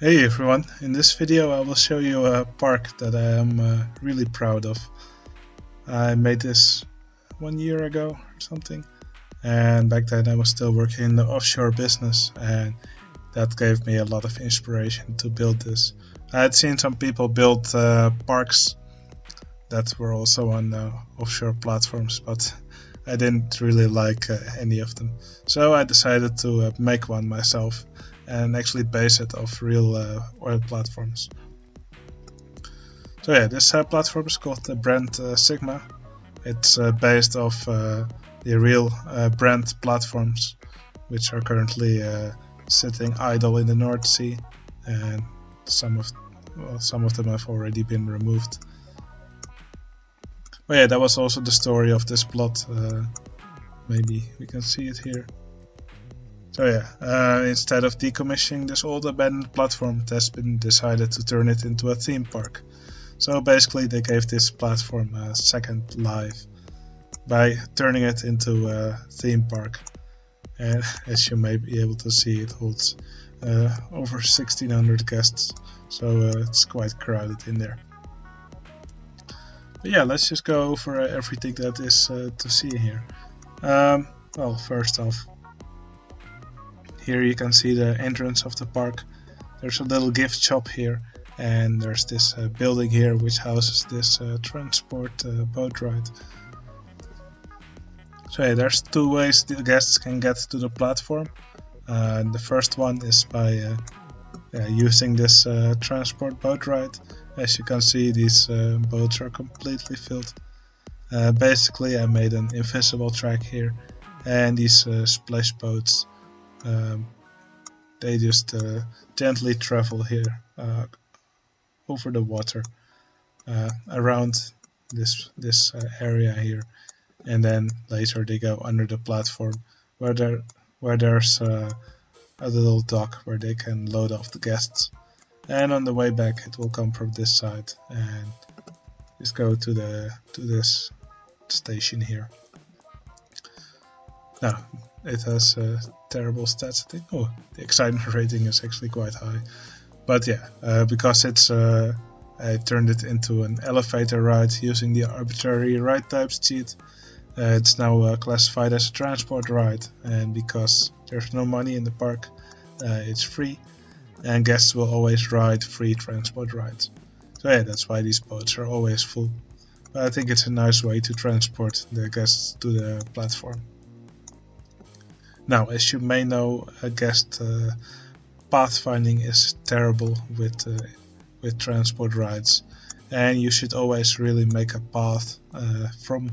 Hey everyone, in this video I will show you a park that I am really proud of. I made this 1 year ago or something, and back then I was still working in the offshore business, and that gave me a lot of inspiration to build this. I had seen some people build parks that were also on offshore platforms, but I didn't really like any of them. So I decided to make one myself and actually base it off real oil platforms. So yeah, this platform is called the Brent Sigma. It's based off the real Brent platforms, which are currently sitting idle in the North Sea, and some of them have already been removed. But yeah, that was also the story of this plot. Maybe we can see it here. So yeah, instead of decommissioning this old abandoned platform, it has been decided to turn it into a theme park. So basically they gave this platform a second life by turning it into a theme park. And as you may be able to see, it holds over 1600 guests, so it's quite crowded in there. But yeah, let's just go over everything that is to see here. Well, first off, here you can see the entrance of the park. There's a little gift shop here, and there's this building here which houses this transport boat ride. So yeah, there's two ways the guests can get to the platform. The first one is by using this transport boat ride. As you can see, these boats are completely filled. Basically, I made an invisible track here, and these splash boats, they just gently travel here over the water around this area here, and then later they go under the platform where there's a little dock where they can load off the guests, and on the way back it will come from this side and just go to this station here. Now it has terrible stats, I think. Oh, the excitement rating is actually quite high, but yeah, because it's I turned it into an elevator ride using the arbitrary ride types cheat. It's now classified as a transport ride, and because there's no money in the park, it's free, and guests will always ride free transport rides. So yeah, that's why these boats are always full. But I think it's a nice way to transport the guests to the platform. Now, as you may know, guest pathfinding is terrible with transport rides, and you should always really make a path from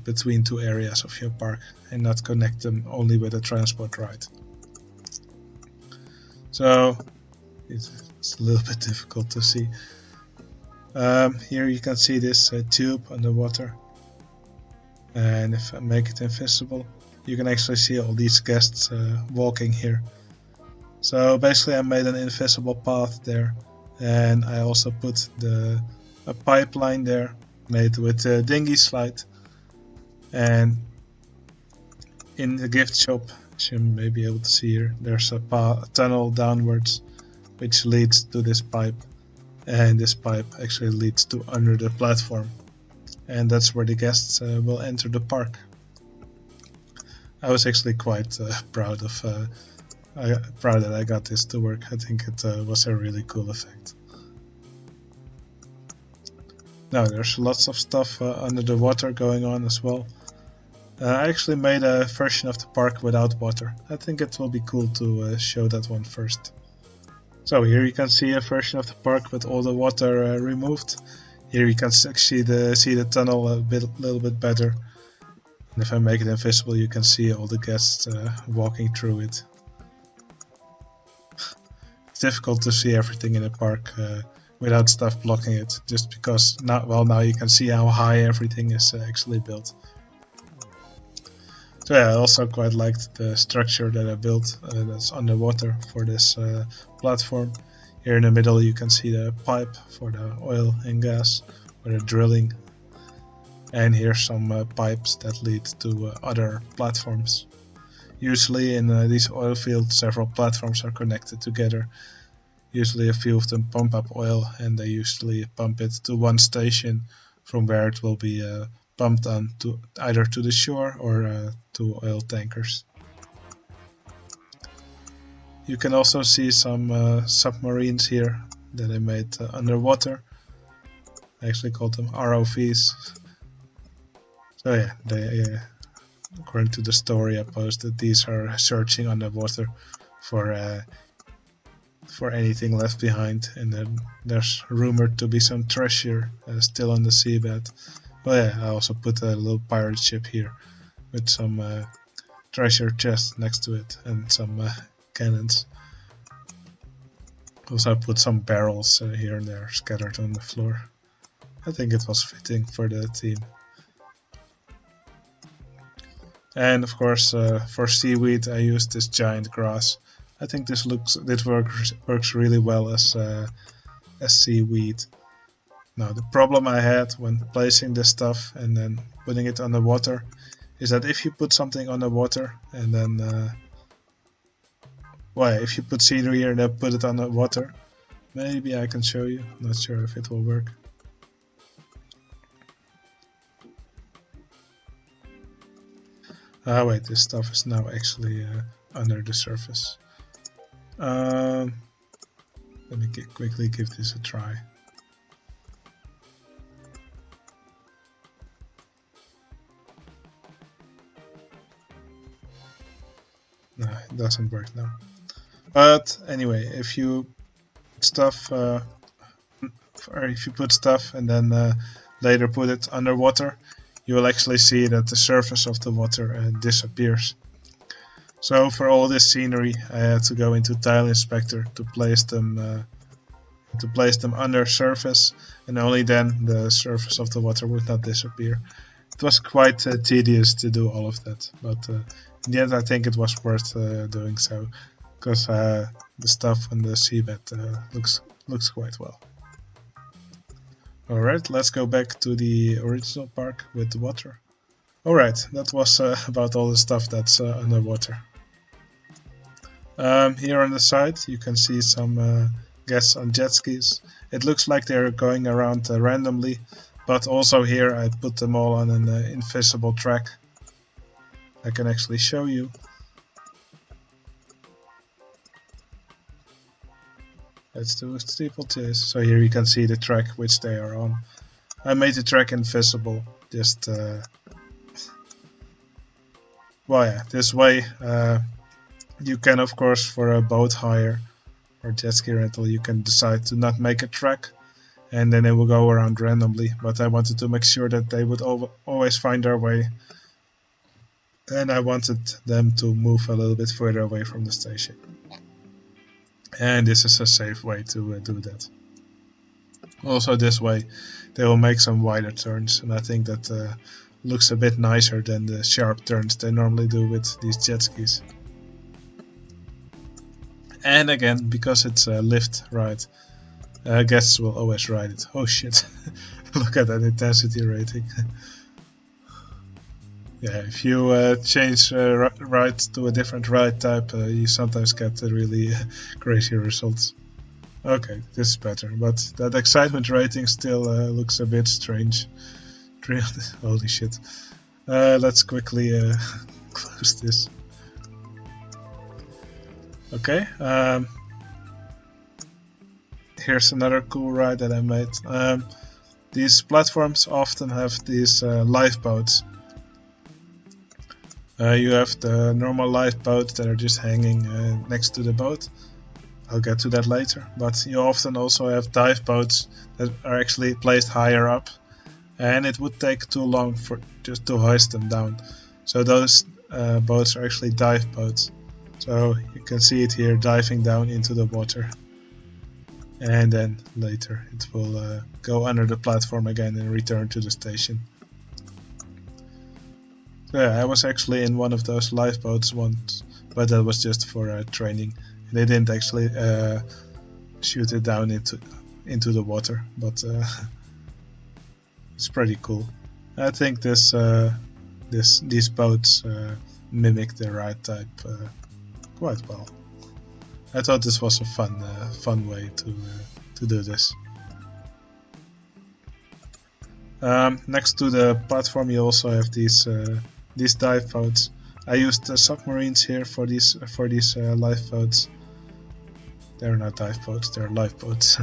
between two areas of your park and not connect them only with a transport ride. So it's a little bit difficult to see. Here you can see this tube underwater, and if I make it invisible, you can actually see all these guests walking here. So basically I made an invisible path there, and I also put a pipeline there made with a dinghy slide. And in the gift shop, as you may be able to see here, there's a tunnel downwards which leads to this pipe, and this pipe actually leads to under the platform, and that's where the guests will enter the park. I was actually quite proud that I got this to work. I think it was a really cool effect. Now there's lots of stuff under the water going on as well. I actually made a version of the park without water. I think it will be cool to show that one first. So here you can see a version of the park with all the water removed. Here you can see the tunnel a little bit better. And if I make it invisible, you can see all the guests walking through it. It's difficult to see everything in a park without stuff blocking it, just because now you can see how high everything is actually built. So yeah, I also quite liked the structure that I built that's underwater for this platform. Here in the middle you can see the pipe for the oil and gas for the drilling, and here's some pipes that lead to other platforms. Usually in these oil fields several platforms are connected together, Usually a few of them pump up oil, and they usually pump it to one station from where it will be pumped on to either to the shore or to oil tankers. You can also see some submarines here that I made underwater. I actually called them ROVs. So yeah, they according to the story I posted, these are searching underwater for anything left behind, and then there's rumored to be some treasure still on the seabed. Well, yeah, I also put a little pirate ship here with some treasure chest next to it and some cannons. Also, I put some barrels here and there scattered on the floor. I think it was fitting for the theme. And of course, for seaweed, I used this giant grass. I think this works really well as seaweed. Now, the problem I had when placing this stuff and then putting it underwater is that if you put something underwater and then if you put scenery here and then put it underwater, maybe I can show you. Not sure if it will work. Wait, this stuff is now actually under the surface. Let me quickly give this a try. No, it doesn't work now. But anyway, if you put stuff and then later put it underwater, you will actually see that the surface of the water disappears. So for all this scenery, I had to go into Tile Inspector to place them under surface, and only then the surface of the water would not disappear. It was quite tedious to do all of that, but in the end I think it was worth doing so, because the stuff on the seabed looks quite well. Alright, let's go back to the original park with the water. Alright, that was about all the stuff that's underwater. Here on the side you can see some guests on jet skis. It looks like they're going around randomly, but also here I put them all on an invisible track. I can actually show you. Let's do a steeplechase. So here you can see the track which they are on. I made the track invisible, just this way you can, of course, for a boat hire or jet ski rental, you can decide to not make a track and then it will go around randomly, but I wanted to make sure that they would always find their way, and I wanted them to move a little bit further away from the station. And this is a safe way to do that. Also this way they will make some wider turns, and I think that looks a bit nicer than the sharp turns they normally do with these jet skis. And again, because it's a lift ride, guests will always ride it. Oh shit, look at that intensity rating. Yeah, if you change ride to a different ride type, you sometimes get really crazy results. Okay, this is better, but that excitement rating still looks a bit strange. Holy shit. Let's quickly close this. Okay, here's another cool ride that I made. These platforms often have these lifeboats. You have the normal lifeboats that are just hanging next to the boat. I'll get to that later. But you often also have dive boats that are actually placed higher up, and it would take too long for just to hoist them down. So those boats are actually dive boats. So you can see it here diving down into the water. And then later it will go under the platform again and return to the station. So yeah, I was actually in one of those lifeboats once, but that was just for training. They didn't actually shoot it down into the water, but it's pretty cool. I think these boats mimic the ride type quite well. I thought this was a fun way to do this. Next to the platform, you also have these dive boats. I used submarines here for these lifeboats. They're not dive boats; they're lifeboats.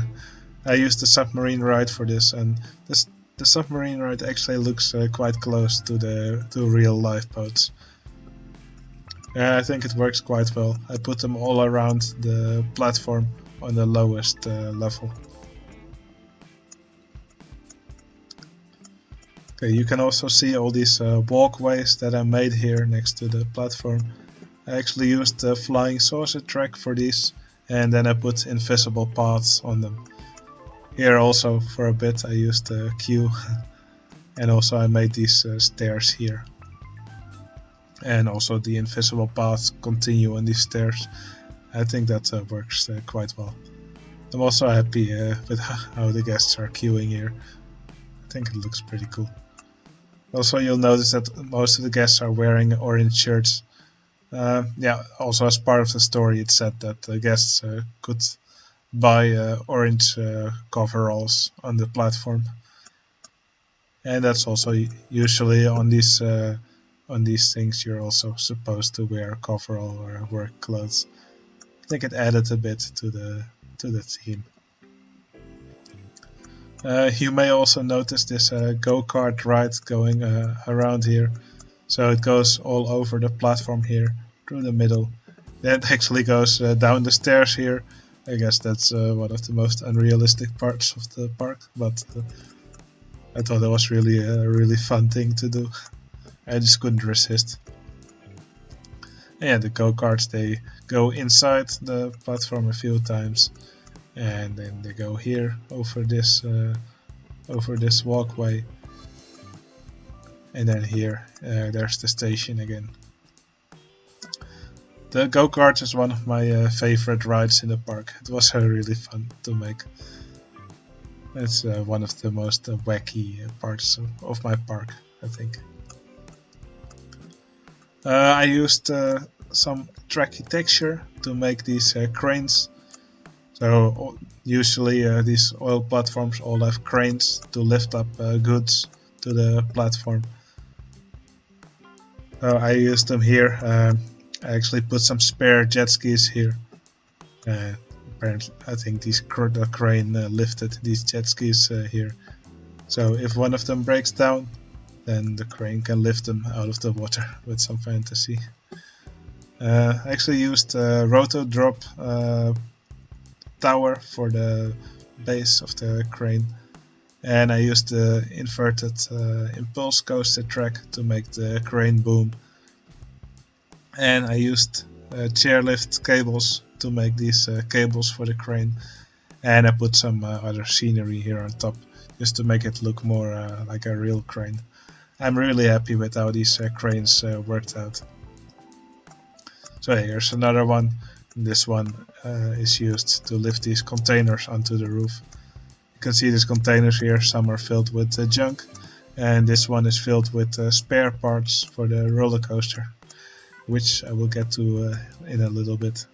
I used the submarine ride for this, and the submarine ride actually looks quite close to real lifeboats. I think it works quite well. I put them all around the platform on the lowest level. Okay, you can also see all these walkways that I made here next to the platform. I actually used the flying saucer track for these, and then I put invisible paths on them. Here also for a bit I used the queue, and also I made these stairs here. And also the invisible paths continue on these stairs. I think that works quite well. I'm also happy with how the guests are queuing here. I think it looks pretty cool. Also, you'll notice that most of the guests are wearing orange shirts. Also as part of the story, it said that the guests could buy orange coveralls on the platform, and that's also usually on these things. You're also supposed to wear a coverall or work clothes. I think it added a bit to the theme. You may also notice this go-kart ride going around here. So it goes all over the platform here, through the middle. Then it actually goes down the stairs here. I guess that's one of the most unrealistic parts of the park, but I thought it was really a really fun thing to do. I just couldn't resist. And the go-karts, they go inside the platform a few times, and then they go here over this walkway, and then here there's the station again. The go-kart is one of my favorite rides in the park. It was really fun to make. It's one of the most wacky parts of my park, I think. I used some tracky texture to make these cranes. So usually these oil platforms all have cranes to lift up goods to the platform. I used them here. I actually put some spare jet skis here. Apparently, I think the crane lifted these jet skis here. So if one of them breaks down, then the crane can lift them out of the water with some fantasy. I actually used a roto drop tower for the base of the crane, and I used the inverted impulse coaster track to make the crane boom, and I used chairlift cables to make these cables for the crane, and I put some other scenery here on top just to make it look more like a real crane. I'm really happy with how these cranes worked out. So here's another one. This one is used to lift these containers onto the roof. You can see these containers here, some are filled with junk, and this one is filled with spare parts for the roller coaster, which I will get to in a little bit.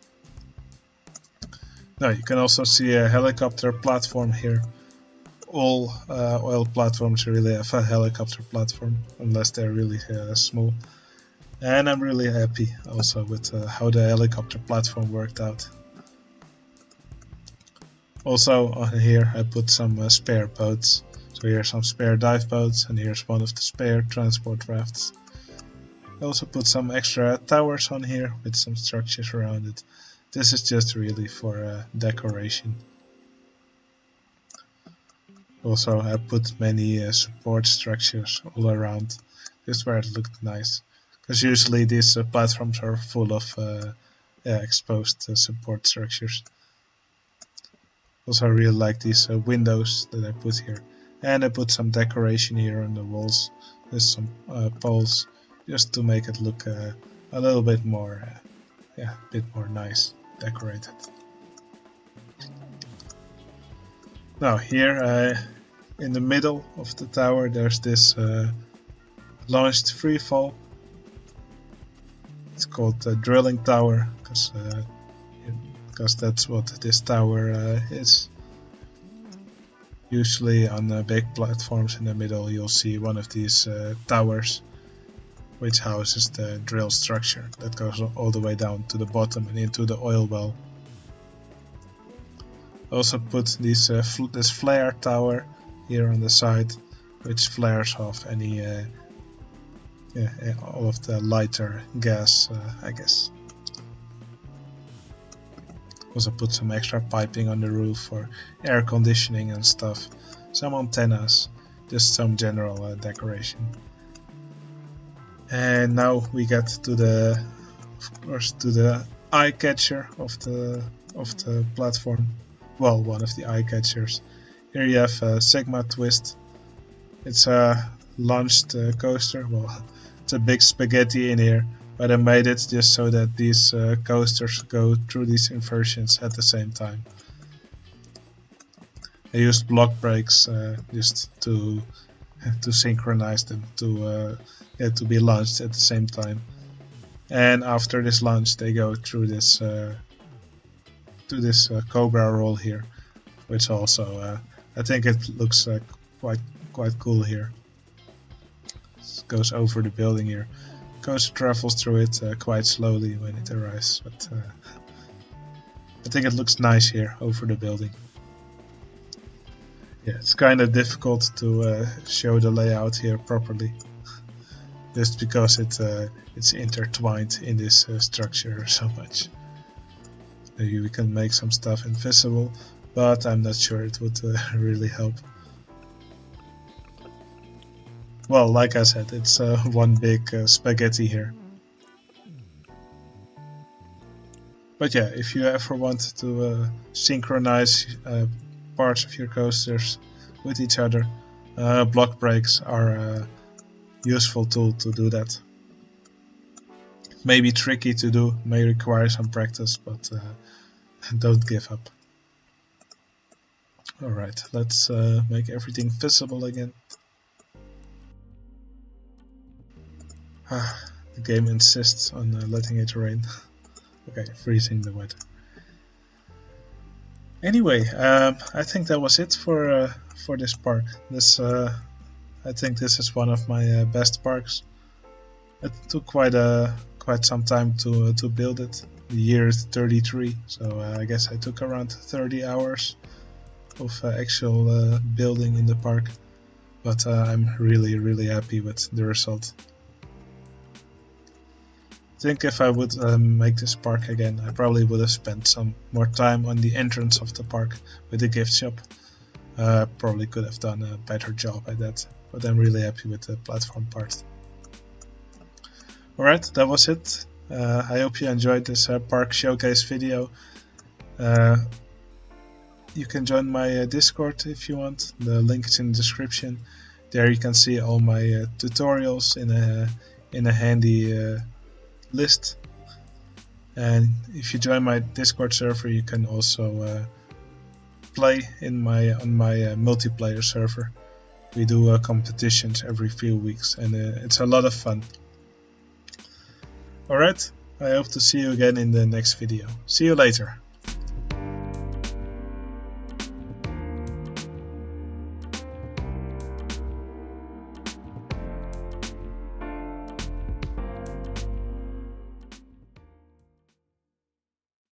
Now you can also see a helicopter platform here. All oil platforms really have a helicopter platform, unless they're really small. And I'm really happy also with how the helicopter platform worked out. Also on here I put some spare boats. So here's some spare dive boats, and here's one of the spare transport rafts. I also put some extra towers on here with some structures around it. This is just really for decoration. Also I put many support structures all around, just where it looked nice. Because usually these platforms are full of exposed support structures. Also I really like these windows that I put here. And I put some decoration here on the walls. There's some poles, just to make it look a little bit more, nice, decorated. Now here in the middle of the tower there's this launched freefall. It's called the drilling tower because because that's what this tower is. Usually on big platforms in the middle you'll see one of these towers, which houses the drill structure that goes all the way down to the bottom and into the oil well. Also put this flare tower here on the side, which flares off any all of the lighter gas, I guess. Also put some extra piping on the roof for air conditioning and stuff. Some antennas, just some general decoration. And now we get to the, of course, to the eye catcher of the platform. Well, one of the eye catchers. Here you have a Sigma twist. It's a launched coaster. Well, it's a big spaghetti in here, but I made it just so that these coasters go through these inversions at the same time. I used block brakes just to synchronize them to be launched at the same time. And after this launch, they go through this cobra roll here, which also I think it looks quite cool here. It goes over the building here. Coaster travels through it quite slowly when it arrives, but I think it looks nice here over the building. Yeah, it's kind of difficult to show the layout here properly, just because it's intertwined in this structure so much. Maybe we can make some stuff invisible, but I'm not sure it would really help. Well, like I said, it's one big spaghetti here. But yeah, if you ever want to synchronize parts of your coasters with each other, block brakes are a useful tool to do that. May be tricky to do, may require some practice, but don't give up. Alright, let's make everything visible again. The game insists on letting it rain. Okay, freezing the weather. Anyway, I think that was it for this park. I think this is one of my best parks. It took quite some time to build it. The year is 33, so I guess I took around 30 hours of actual building in the park. But I'm really happy with the result. I think if I would make this park again, I probably would have spent some more time on the entrance of the park with the gift shop. Probably could have done a better job at that, but I'm really happy with the platform part. Alright, that was it. I hope you enjoyed this park showcase video. You can join my Discord if you want. The link is in the description. There you can see all my tutorials in a handy list. And if you join my Discord server, you can also play on my multiplayer server. We do competitions every few weeks, and it's a lot of fun. Alright, I hope to see you again in the next video. See you later.